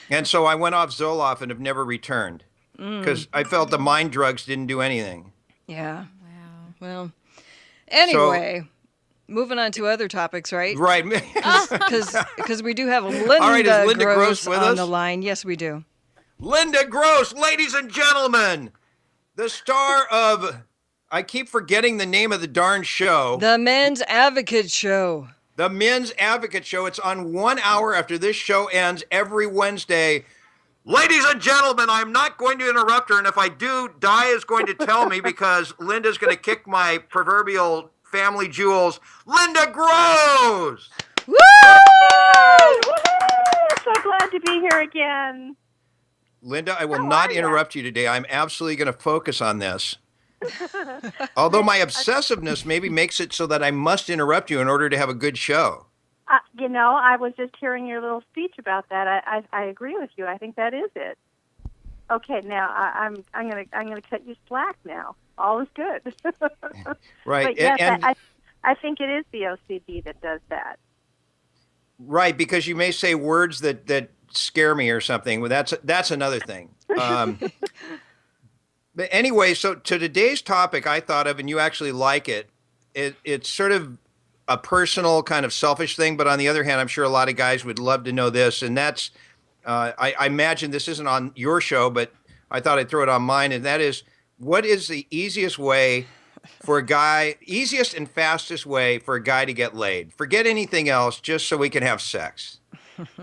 And so I went off Zoloft and have never returned because I felt the mind drugs didn't do anything. Yeah. Wow. Well, anyway. Moving on to other topics, right? Right. Because we do have Linda, all right, is Linda Gross with on us? the line. Yes, we do. Linda Gross, ladies and gentlemen, the star of, I keep forgetting the name of the darn show. The Men's Advocate Show. The Men's Advocate Show. It's on 1 hour after this show ends every Wednesday. Ladies and gentlemen, I'm not going to interrupt her, and if I do, Di is going to tell me because Linda's going to kick my proverbial family jewels. Linda Gross! Woo! So glad to be here again. Linda, I will not interrupt you today. I'm absolutely going to focus on this. Although my obsessiveness maybe makes it so that I must interrupt you in order to have a good show. I was just hearing your little speech about that. I agree with you. I think that is it. Okay, now I'm gonna cut you slack now. All is good. Right. But yes, I think it is the OCD that does that. Right, because you may say words that scare me or something. Well, that's another thing. But anyway, so to today's topic, I thought of, and you actually like it. It's sort of a personal kind of selfish thing, but on the other hand, I'm sure a lot of guys would love to know this, and that's I imagine this isn't on your show, but I thought I'd throw it on mine, and that is, what is the easiest way for a guy, easiest and fastest way for a guy to get laid? Forget anything else, just so we can have sex.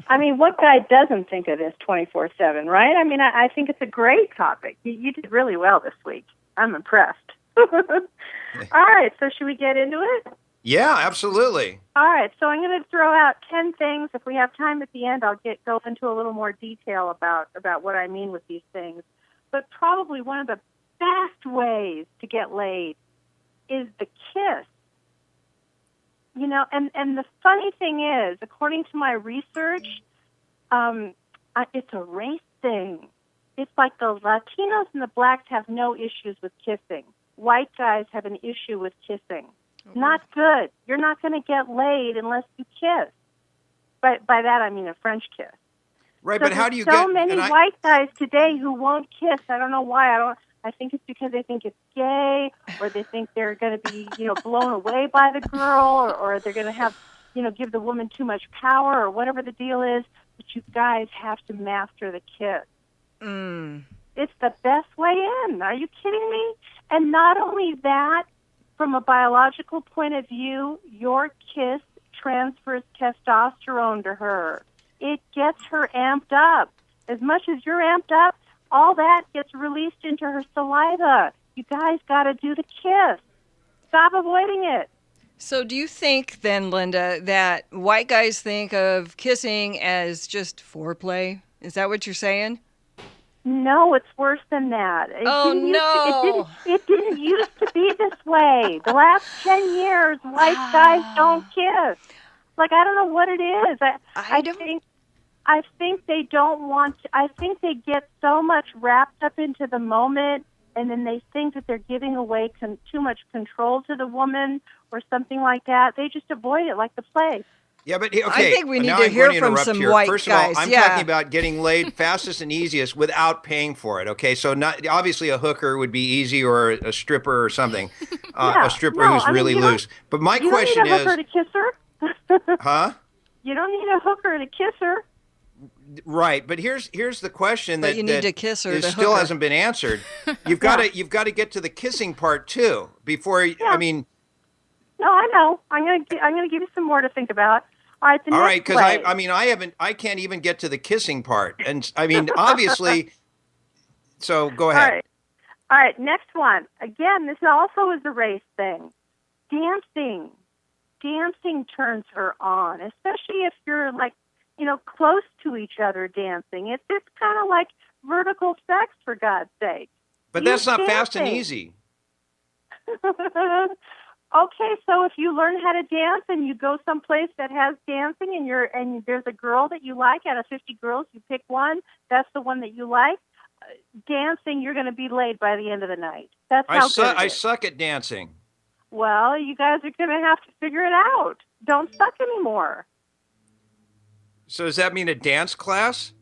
I mean, what guy doesn't think of this 24/7, right? I mean, I think it's a great topic. You did really well this week. I'm impressed. All right, so should we get into it? Yeah, absolutely. All right, so I'm going to throw out 10 things. If we have time at the end, I'll go into a little more detail about what I mean with these things. But probably one of the best ways to get laid is the kiss. You know, and the funny thing is, according to my research, it's a race thing. It's like the Latinos and the blacks have no issues with kissing. White guys have an issue with kissing. Not good. You're not going to get laid unless you kiss. By that, I mean a French kiss. Right, so but how do you so get... So many white guys today who won't kiss. I don't know why. I think it's because they think it's gay, or they think they're going to be, blown away by the girl, or they're going to have, give the woman too much power, or whatever the deal is. But you guys have to master the kiss. It's the best way in. Are you kidding me? And not only that, from a biological point of view, your kiss transfers testosterone to her. It gets her amped up. As much as you're amped up, all that gets released into her saliva. You guys got to do the kiss. Stop avoiding it. So do you think then, Linda, that white guys think of kissing as just foreplay? Is that what you're saying? No, it's worse than that. It didn't used to be this way. The last 10 years, white guys don't kiss. Like, I don't know what it is. I think they don't want to. I think they get so much wrapped up into the moment, and then they think that they're giving away too much control to the woman or something like that. They just avoid it like the plague. Yeah, but okay. I think we need to hear from some white First guys. First of all, I'm talking about getting laid fastest and easiest without paying for it. Okay, so obviously a hooker would be easy, or a stripper or something. A stripper who's really loose. But my question is, you don't need a hooker to kiss her. Huh? You don't need a hooker to kiss her. Right, but here's the question but you need to kiss her. Still hasn't been answered. You've got to get to the kissing part too before. I mean. No, I know. I'm gonna give you some more to think about. All right, because I can't even get to the kissing part, and I mean obviously. So go ahead. All right. Next one. Again, this also is a race thing. Dancing turns her on, especially if you're like, close to each other dancing. It's kind of like vertical sex, for God's sake. But that's not fast and easy. Okay, so if you learn how to dance and you go someplace that has dancing, and there's a girl that you like, out of 50 girls, you pick one, that's the one that you like. Dancing, you're going to be laid by the end of the night. That's how good it is. I suck at dancing. Well, you guys are going to have to figure it out. Don't suck anymore. So does that mean a dance class?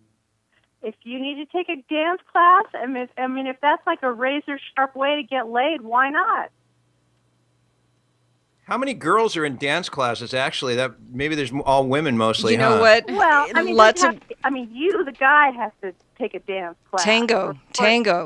If you need to take a dance class, if that's like a razor sharp way to get laid, why not? How many girls are in dance classes? Actually, that maybe there's all women mostly. You know what? Well, you, the guy, has to take a dance class. Tango.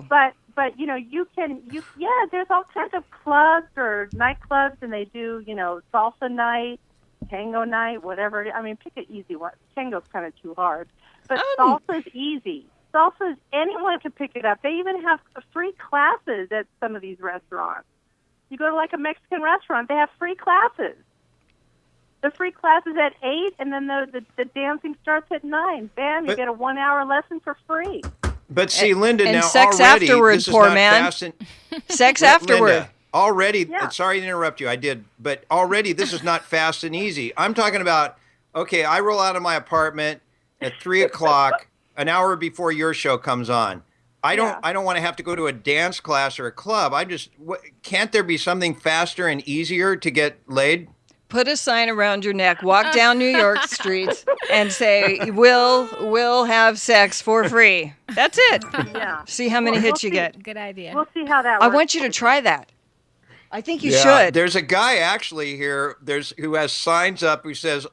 But there's all kinds of clubs or nightclubs, and they do salsa night. tango night, whatever. I mean, pick an easy one. Tango's kind of too hard. But salsa's easy. Salsa's, anyone can pick it up. They even have free classes at some of these restaurants. You go to like a Mexican restaurant, they have free classes. The free classes at 8, and then the dancing starts at 9. Bam, you get a 1-hour lesson for free. But see, Linda, and now sex already, afterward, this is poor not man. fast and, Sex afterward. Linda, already, Yeah. sorry to interrupt you, I did, but already this is not fast and easy. I'm talking about, okay, I roll out of my apartment at 3 o'clock, an hour before your show comes on. I don't want to have to go to a dance class or a club. Can't there be something faster and easier to get laid? Put a sign around your neck, walk down New York streets, and say, we'll have sex for free. That's it. Yeah. See how many hits you get. Good idea. We'll see how that I works. want you to try that. I think you should. There's a guy actually here who has signs up who says,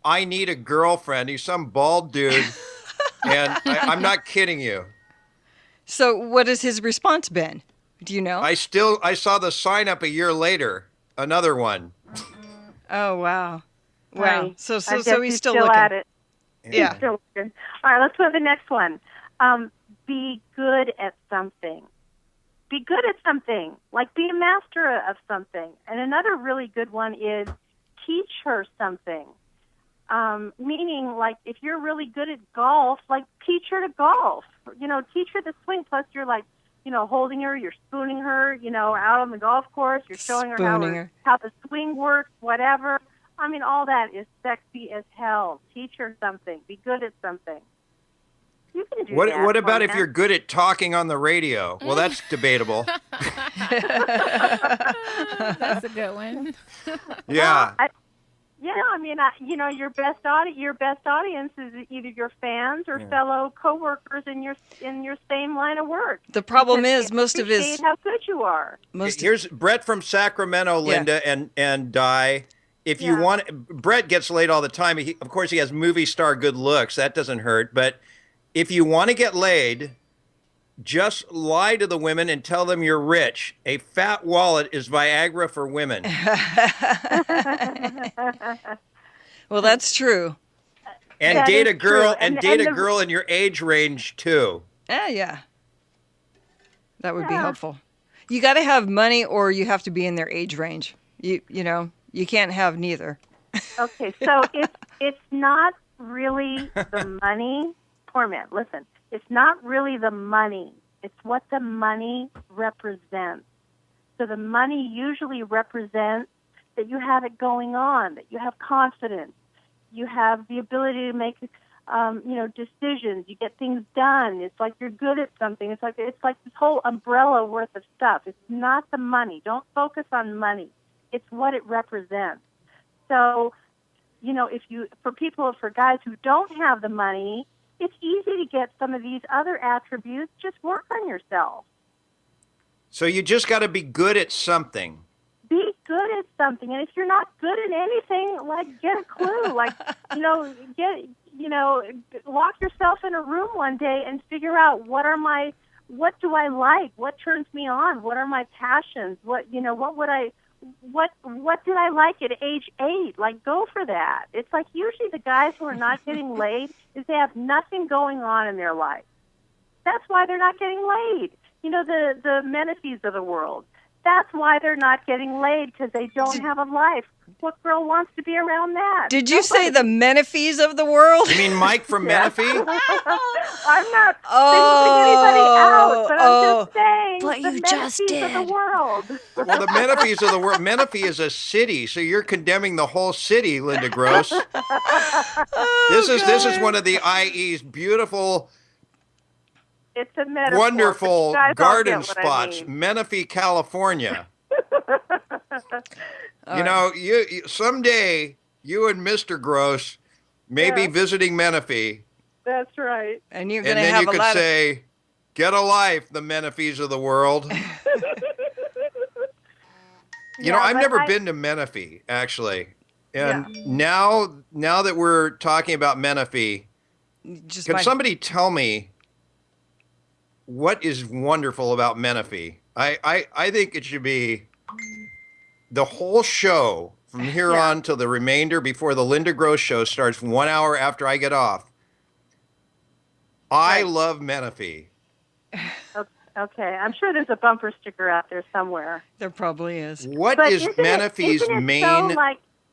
I need a girlfriend. He's some bald dude, and I'm not kidding you. So what has his response been? Do you know? I saw the sign up a year later, another one. Oh, wow. Wow. Right. So I guess he's still looking. at it. Yeah. He's still looking. All right, let's go to the next one. Be good at something. Be good at something. Like, be a master of something. And another really good one is teach her something. Meaning, like, if you're really good at golf, like, teach her to golf. Teach her the swing. Plus, you're, like, holding her, you're spooning her, out on the golf course. You're showing her how the swing works, whatever. I mean, all that is sexy as hell. Teach her something. Be good at something. You can do that. What about if you're good at talking on the radio? Well, that's debatable. That's a good one. Yeah. Your best audience is either your fans or fellow coworkers in your same line of work. The problem is most of his appreciate how good you are. Here's Brett from Sacramento, Linda, and Di. If you want, Brett gets laid all the time. Of course, he has movie star good looks. That doesn't hurt. But if you want to get laid, just lie to the women and tell them you're rich. A fat wallet is Viagra for women. Well, that's true. And that date a is girl true. and date a girl in your age range too. Yeah. That would be helpful. You got to have money or you have to be in their age range. You can't have neither. Okay, so it's not really the money. Poor man, listen. It's not really the money. It's what the money represents. So the money usually represents that you have it going on, that you have confidence, you have the ability to make, decisions. You get things done. It's like you're good at something. It's like this whole umbrella worth of stuff. It's not the money. Don't focus on money. It's what it represents. So, for guys who don't have the money, it's easy to get some of these other attributes. Just work on yourself. So you just got to be good at something. Be good at something. And if you're not good at anything, get a clue. Lock yourself in a room one day and figure out what do I like? What turns me on? What are my passions? What did I like at age 8? Go for that. It's usually the guys who are not getting laid is they have nothing going on in their life. That's why they're not getting laid. The Menefees of the world. That's why they're not getting laid, because they don't have a life. What girl wants to be around that? Did you say the Menefees of the world? You mean Mike from Menifee? I'm not singling anybody out, but I'm just saying but you just Menefees did. of the world. Well, the Menifees of the world. Menifee is a city, so you're condemning the whole city, Linda Gross. This is one of the IE's beautiful, It's a metaphor. wonderful but you guys all garden get what I spots, mean. Menifee, California. You someday you and Mr. Gross may be visiting Menifee, That's right. And you're and going to then have you a could lot say, "Get a life, the Menifees of the world." I've never been to Menifee actually, and now that we're talking about Menifee, can somebody tell me what is wonderful about Menifee? I think it should be the whole show from here on till the remainder before the Linda Gross show starts 1 hour after I get off. I love Menifee. Okay, I'm sure there's a bumper sticker out there somewhere. There probably is. What is Menifee's main...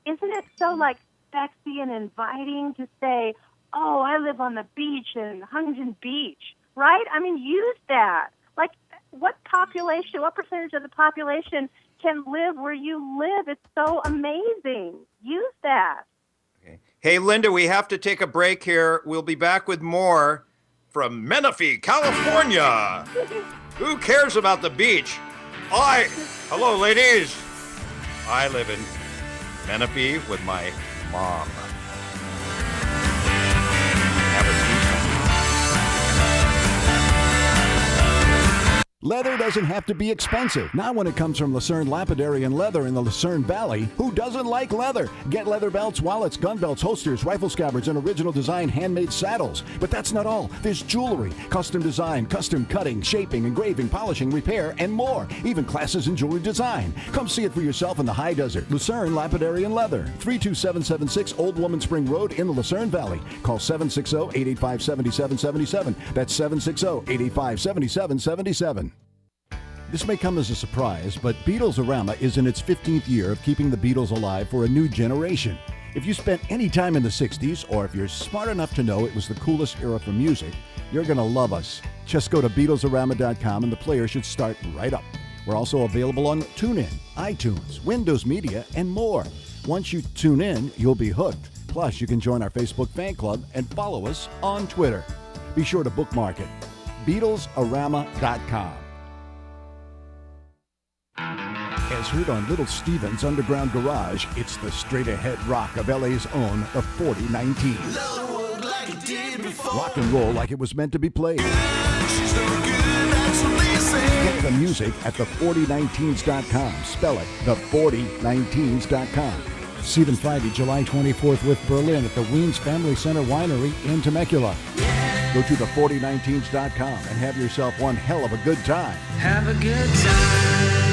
Isn't it so, like, sexy and inviting to say, oh, I live on the beach in Huntington Beach, right? I mean, use that. Like, what percentage of the population can live where you live? It's so amazing. Use that. Okay. Hey, Linda, we have to take a break here. We'll be back with more from Menifee, California. Who cares about the beach? Hello, ladies. I live in Menifee with my mom. Have a Leather doesn't have to be expensive. Not when it comes from Lucerne Lapidary and Leather in the Lucerne Valley. Who doesn't like leather? Get leather belts, wallets, gun belts, holsters, rifle scabbards, and original design handmade saddles. But that's not all. There's jewelry, custom design, custom cutting, shaping, engraving, polishing, repair, and more. Even classes in jewelry design. Come see it for yourself in the high desert. Lucerne Lapidary and Leather. 32776 Old Woman Spring Road in the Lucerne Valley. Call 760-885-7777. That's 760-885-7777. This may come as a surprise, but Beatles-orama is in its 15th year of keeping the Beatles alive for a new generation. If you spent any time in the 60s, or if you're smart enough to know it was the coolest era for music, you're going to love us. Just go to BeatlesOrama.com and the player should start right up. We're also available on TuneIn, iTunes, Windows Media, and more. Once you tune in, you'll be hooked. Plus, you can join our Facebook fan club and follow us on Twitter. Be sure to bookmark it. BeatlesOrama.com. As heard on Little Steven's Underground Garage, it's the straight-ahead rock of LA's own, the 4019. Rock and roll like it was meant to be played. Get the music at the4019s.com. Spell it, the4019s.com. See them Friday, July 24th with Berlin at the Weens Family Center Winery in Temecula. Go to the4019s.com and have yourself one hell of a good time. Have a good time.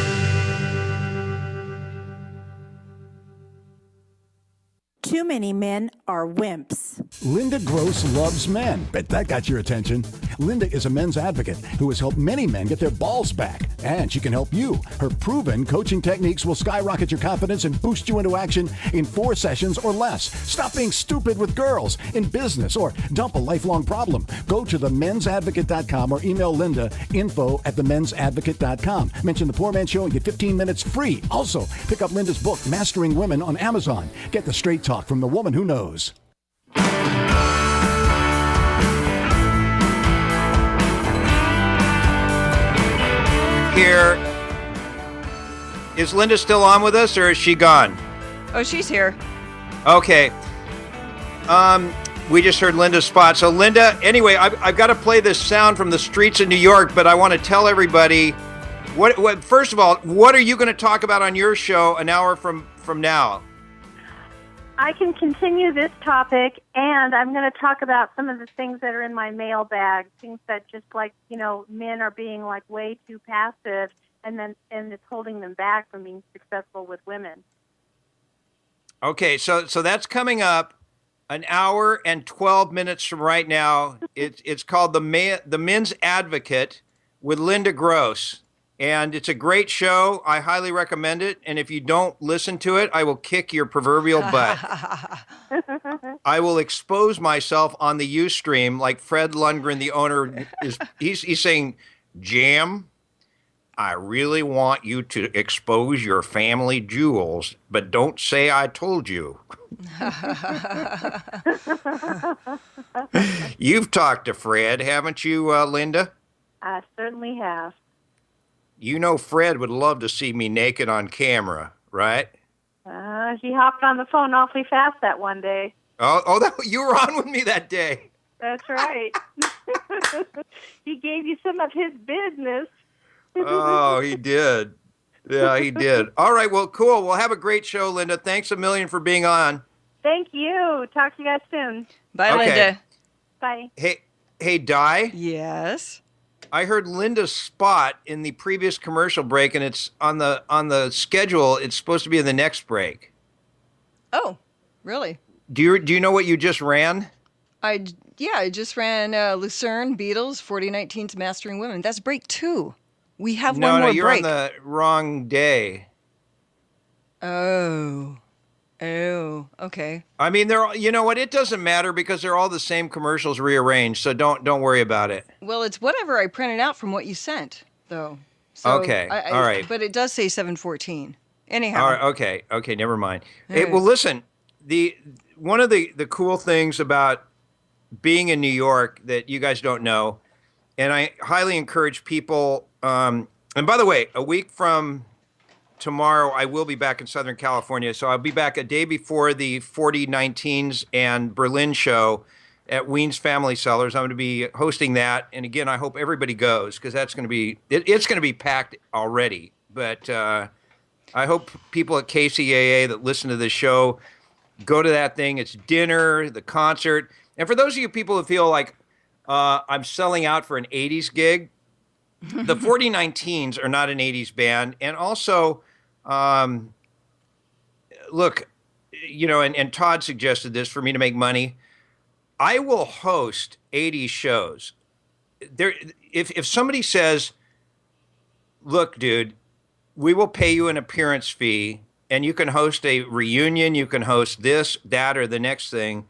Too many men are wimps. Linda Gross loves men. Bet that got your attention. Linda is a men's advocate who has helped many men get their balls back. And she can help you. Her proven coaching techniques will skyrocket your confidence and boost you into action in 4 sessions or less. Stop being stupid with girls, in business, or dump a lifelong problem. Go to themensadvocate.com or email Linda info@themensadvocate.com. Mention the Poorman Show and get 15 minutes free. Also, pick up Linda's book, Mastering Women, on Amazon. Get the straight talk from the woman who knows. Here. Is Linda still on with us, or is she gone? Oh, she's here. Okay. We just heard Linda's spot. So, Linda, anyway, I've got to play this sound from the streets of New York, but I want to tell everybody, what first of all, what are you going to talk about on your show an hour from now? I can continue this topic, and I'm going to talk about some of the things that are in my mailbag, things that just like, men are being like way too passive, and it's holding them back from being successful with women. Okay, so that's coming up an hour and 12 minutes from right now. It's called The Men's Advocate with Linda Gross. And it's a great show. I highly recommend it. And if you don't listen to it, I will kick your proverbial butt. I will expose myself on the Ustream like Fred Lundgren, the owner, he's saying, Jam, I really want you to expose your family jewels, but don't say I told you. You've talked to Fred, haven't you, Linda? I certainly have. You know Fred would love to see me naked on camera, right? He hopped on the phone awfully fast that one day. You were on with me that day. That's right. He gave you some of his business. Oh, he did. Yeah, he did. All right, well, cool. We'll have a great show, Linda. Thanks a million for being on. Thank you. Talk to you guys soon. Bye, Linda. Bye. Hey, Di? Yes? I heard Linda's spot in the previous commercial break, and it's on the schedule. It's supposed to be in the next break. Oh, really? Do you know what you just ran? I just ran Lucerne Beatles 4019's Mastering Women. That's break 2. We have one more No, you're break. on the wrong day. Oh, okay. I mean, they're all, you know what? It doesn't matter because they're all the same commercials rearranged. So don't worry about it. Well, it's whatever I printed out from what you sent, though. So Okay, all right. But it does say 714. Anyhow. All right, okay, never mind. Hey, well, listen, one of the cool things about being in New York that you guys don't know, and I highly encourage people. And by the way, a week from tomorrow, I will be back in Southern California. So I'll be back a day before the 4019s and Berlin show at Wien's Family Cellars. I'm going to be hosting that. And again, I hope everybody goes because that's going to be, it's going to be packed already. But I hope people at Kcaa that listen to this show go to that thing. It's dinner, the concert. And for those of you people who feel like I'm selling out for an 80s gig, the 4019s are not an 80s band. And also, look, you know, and Todd suggested this for me to make money. I will host 80s shows. If somebody says, look, dude, we will pay you an appearance fee and you can host a reunion, you can host this, that, or the next thing.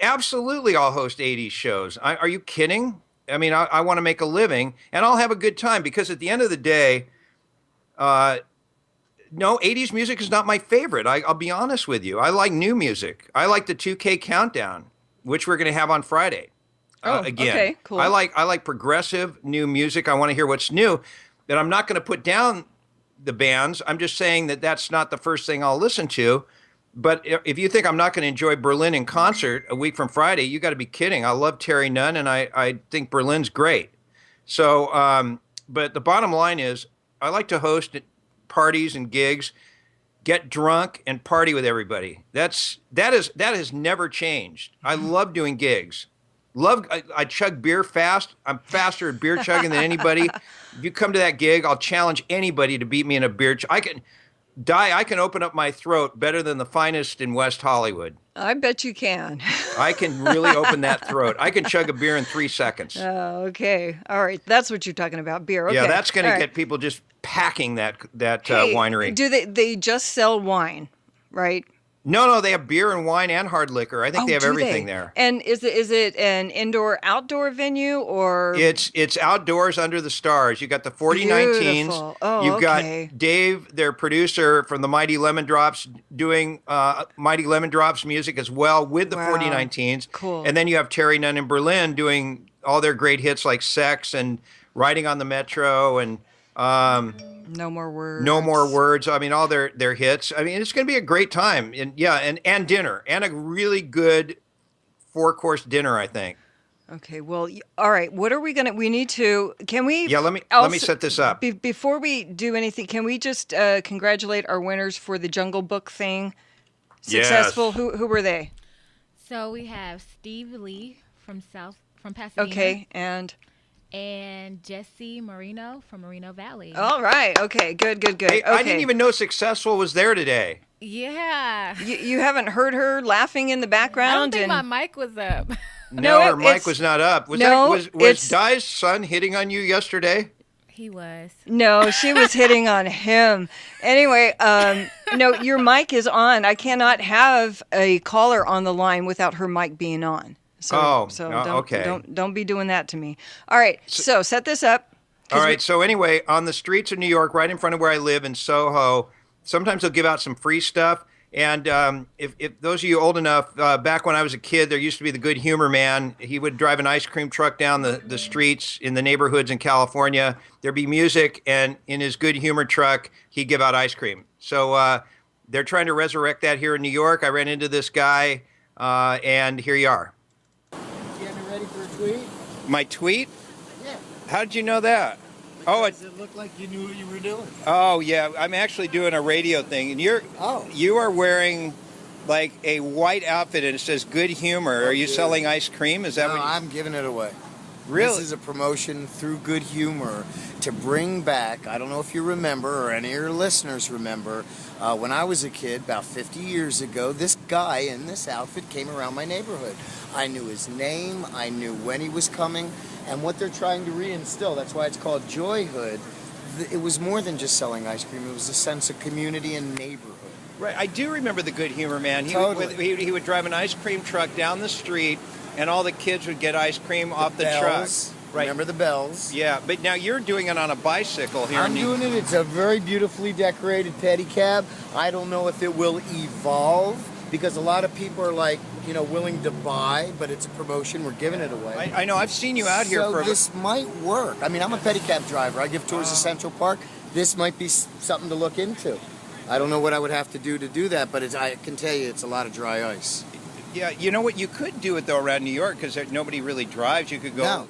Absolutely, I'll host 80s shows. Are you kidding? I mean, I want to make a living, and I'll have a good time because at the end of the day, no, 80s music is not my favorite. I'll be honest with you. I like new music. I like the 2K Countdown, which we're going to have on Friday. Again. Okay, cool. I like progressive new music. I want to hear what's new, but I'm not going to put down the bands. I'm just saying that that's not the first thing I'll listen to. But if you think I'm not going to enjoy Berlin in concert a week from Friday, you got to be kidding. I love Terry Nunn, and I think Berlin's great. So, but the bottom line is I like to host parties and gigs, get drunk, and party with everybody. That has never changed. I love doing gigs. I chug beer fast. I'm faster at beer chugging than anybody. If you come to that gig, I'll challenge anybody to beat me in a beer chug. I can open up my throat better than the finest in West Hollywood. I bet you can. I can really open that throat. I can chug a beer in 3 seconds. Oh, okay. All right. That's what you're talking about, beer. Okay. Yeah, that's going All to right. get people just packing that Hey, winery. Do they just sell wine, right? No, they have beer and wine and hard liquor. I think they have everything there. And is it an indoor-outdoor venue or? It's outdoors under the stars. You got the 4019s. Beautiful. Oh, You've okay. got Dave, their producer from the Mighty Lemon Drops, doing Mighty Lemon Drops music as well with the 4019s. Cool. And then you have Terry Nunn in Berlin doing all their great hits like Sex and Riding on the Metro and No More Words. No More Words. I mean, all their hits. I mean, it's going to be a great time. And dinner. And a really good 4-course dinner, I think. Okay, well, all right. What are we going to, we need to, can we? Yeah, let me set this up. Before we do anything, can we just congratulate our winners for the Jungle Book thing? Successful. Yes. Who were they? So we have Steve Lee from Pasadena. Okay, and Jesse Marino from Moreno Valley. all right. Okay, good. Hey, Okay. I didn't even know Successful was there today. Yeah. You haven't heard her laughing in the I don't background? think and my mic was up. No, her mic it's- was not up. Was no, was it's- Di's son hitting on you yesterday? He was. No, she was hitting on him. Anyway, no, your mic is on. I cannot have a caller on the line without her mic being on. So okay. Don't be doing that to me. All right, so set this up. All right. So anyway, on the streets of New York, right in front of where I live in Soho, sometimes they'll give out some free stuff. And if those of you old enough, back when I was a kid, there used to be the Good Humor Man. He would drive an ice cream truck down the streets in the neighborhoods in California. There'd be music, and in his Good Humor truck, he'd give out ice cream. So they're trying to resurrect that here in New York. I ran into this guy, and here you are. Getting ready for a tweet? My tweet? Yeah. How did you know that? Does it look like you knew what you were doing? Oh yeah, I'm actually doing a radio thing, and you are wearing like a white outfit, and it says "Good Humor." Are you selling ice cream? Is that No, what? I'm giving it away. Really? This is a promotion through Good Humor to bring back, I don't know if you remember or any of your listeners remember, when I was a kid, about 50 years ago, this guy in this outfit came around my neighborhood. I knew his name, I knew when he was coming, and what they're trying to reinstill, that's why it's called Joyhood. It was more than just selling ice cream, it was a sense of community and neighborhood. Right, I do remember the Good Humor Man. Totally. He would drive an ice cream truck down the street, and all the kids would get ice cream off the truck. Right. Remember the bells? Yeah, but now you're doing it on a bicycle here. I'm doing it. It's a very beautifully decorated pedicab. I don't know if it will evolve because a lot of people are like, willing to buy, but it's a promotion. We're giving it away. I know. I've seen you out here so for. This might work. I mean, I'm a pedicab driver. I give tours of Central Park. This might be something to look into. I don't know what I would have to do that, but I can tell you it's a lot of dry ice. Yeah, you know what? You could do it, though, around New York because nobody really drives. You could go... No,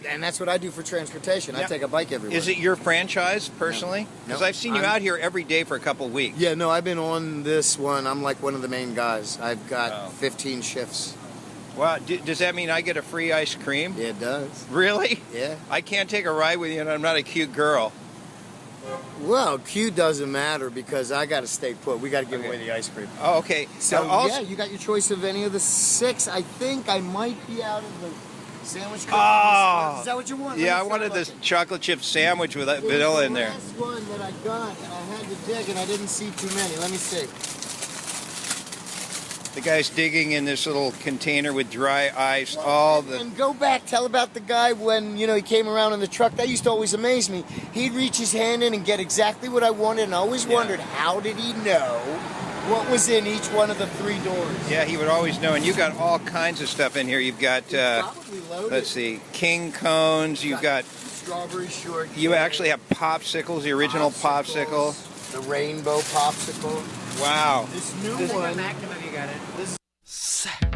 and that's what I do for transportation. I take a bike everywhere. Is it your franchise, personally? Because I've seen you out here every day for a couple of weeks. Yeah, no, I've been on this one. I'm like one of the main guys. I've got 15 shifts. Wow, does that mean I get a free ice cream? Yeah, it does. Really? Yeah. I can't take a ride with you, and I'm not a cute girl. Well, cute doesn't matter because I got to stay put. We got to give away the ice cream. Oh, okay. So, also, you got your choice of any of the 6. I think I might be out of the sandwich cookies. Oh. Is that what you want? Yeah, I wanted this chocolate chip sandwich with that vanilla in there. This one that I got, and I had to dig, and I didn't see too many. Let me see. The guy's digging in this little container with dry ice. And go back, tell about the guy when, he came around in the truck. That used to always amaze me. He'd reach his hand in and get exactly what I wanted, and I always wondered, how did he know what was in each one of the 3 doors? Yeah, he would always know. And you got all kinds of stuff in here. You've got, let's see, king cones. You've got strawberry shortcake. You actually have popsicles, the original popsicle. The rainbow popsicle. Wow. This new one.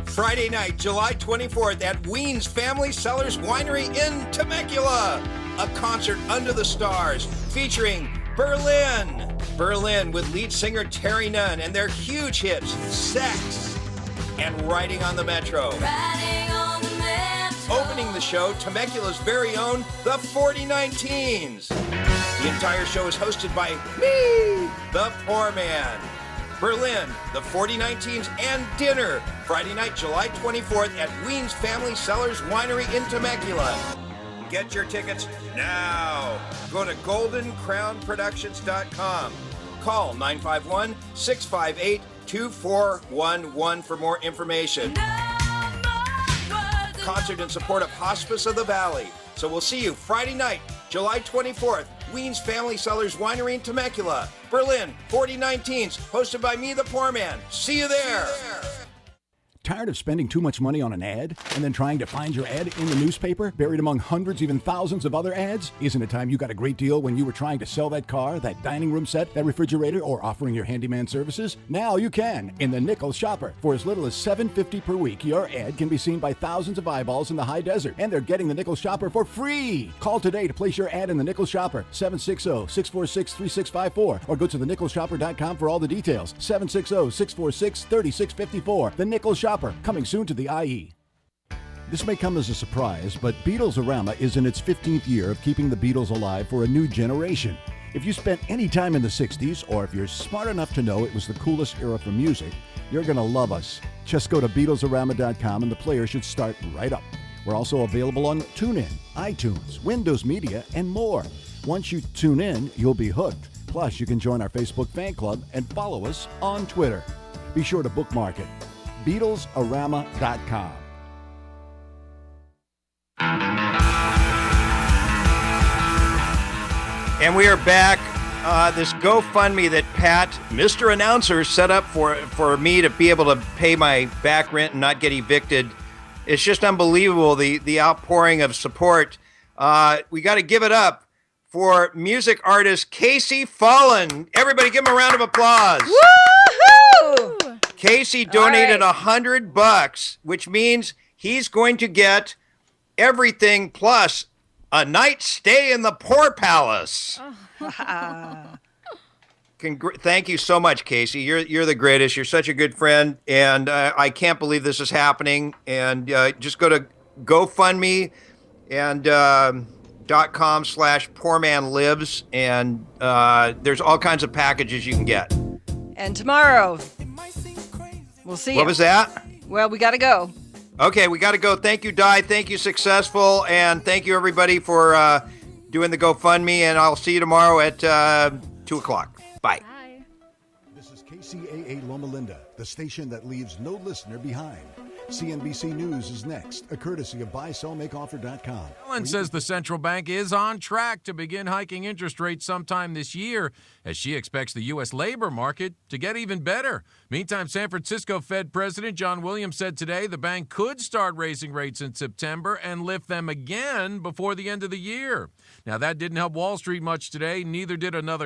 Friday night, July 24th at Ween's Family Cellars Winery in Temecula. A concert under the stars featuring Berlin. Berlin with lead singer Terry Nunn and their huge hits, Sex and Riding on the Metro. Opening the show, Temecula's very own, the 4019s. The entire show is hosted by me, the Poorman. Berlin, the 4019s, and dinner, Friday night, July 24th at Ween's Family Cellars Winery in Temecula. Get your tickets now. Go to goldencrownproductions.com. Call 951-658-2411 for more information. Concert in support of Hospice of the Valley. So we'll see you Friday night, July 24th, Ween's Family Cellars Winery in Temecula, Berlin, 4019s, hosted by me, the Poor Man. See you there. Tired of spending too much money on an ad and then trying to find your ad in the newspaper, buried among hundreds, even thousands of other ads? Isn't it time you got a great deal when you were trying to sell that car, that dining room set, that refrigerator, or offering your handyman services? Now you can in the Nickel Shopper. For as little as $7.50 per week, your ad can be seen by thousands of eyeballs in the high desert, and they're getting the Nickel Shopper for free. Call today to place your ad in the Nickel Shopper, 760-646-3654, or go to thenickelshopper.com for all the details, 760-646-3654. The Nickel Shopper. Coming soon to the IE. This may come as a surprise, but Beatles-orama is in its 15th year of keeping the Beatles alive for a new generation. If you spent any time in the 60s, or if you're smart enough to know it was the coolest era for music, you're going to love us. Just go to Beatlesorama.com and the player should start right up. We're also available on TuneIn, iTunes, Windows Media, and more. Once you tune in, you'll be hooked. Plus, you can join our Facebook fan club and follow us on Twitter. Be sure to bookmark it. Beatlesorama.com. And we are back. This GoFundMe that Pat, Mr. Announcer, set up for me to be able to pay my back rent and not get evicted. It's just unbelievable, the outpouring of support. We got to give it up for music artist Kcaa Fallen. Everybody give him a round of applause. Woohoo! Kcaa donated $100, which means he's going to get everything plus a night stay in the Poor Palace. Thank you so much, Kcaa. You're the greatest. You're such a good friend, and I can't believe this is happening. And just go to GoFundMe and .com/poormanlives, and there's all kinds of packages you can get. And tomorrow, we'll see you. What was that? Well, we got to go. Okay, we got to go. Thank you, Di. Thank you, Successful. And thank you, everybody, for doing the GoFundMe. And I'll see you tomorrow at 2 o'clock. Bye. This is Kcaa Loma Linda, the station that leaves no listener behind. CNBC News is next, a courtesy of buysellmakeoffer.com. Ellen says the central bank is on track to begin hiking interest rates sometime this year, as she expects the U.S. labor market to get even better. Meantime, San Francisco Fed President John Williams said today the bank could start raising rates in September and lift them again before the end of the year. Now, that didn't help Wall Street much today. Neither did another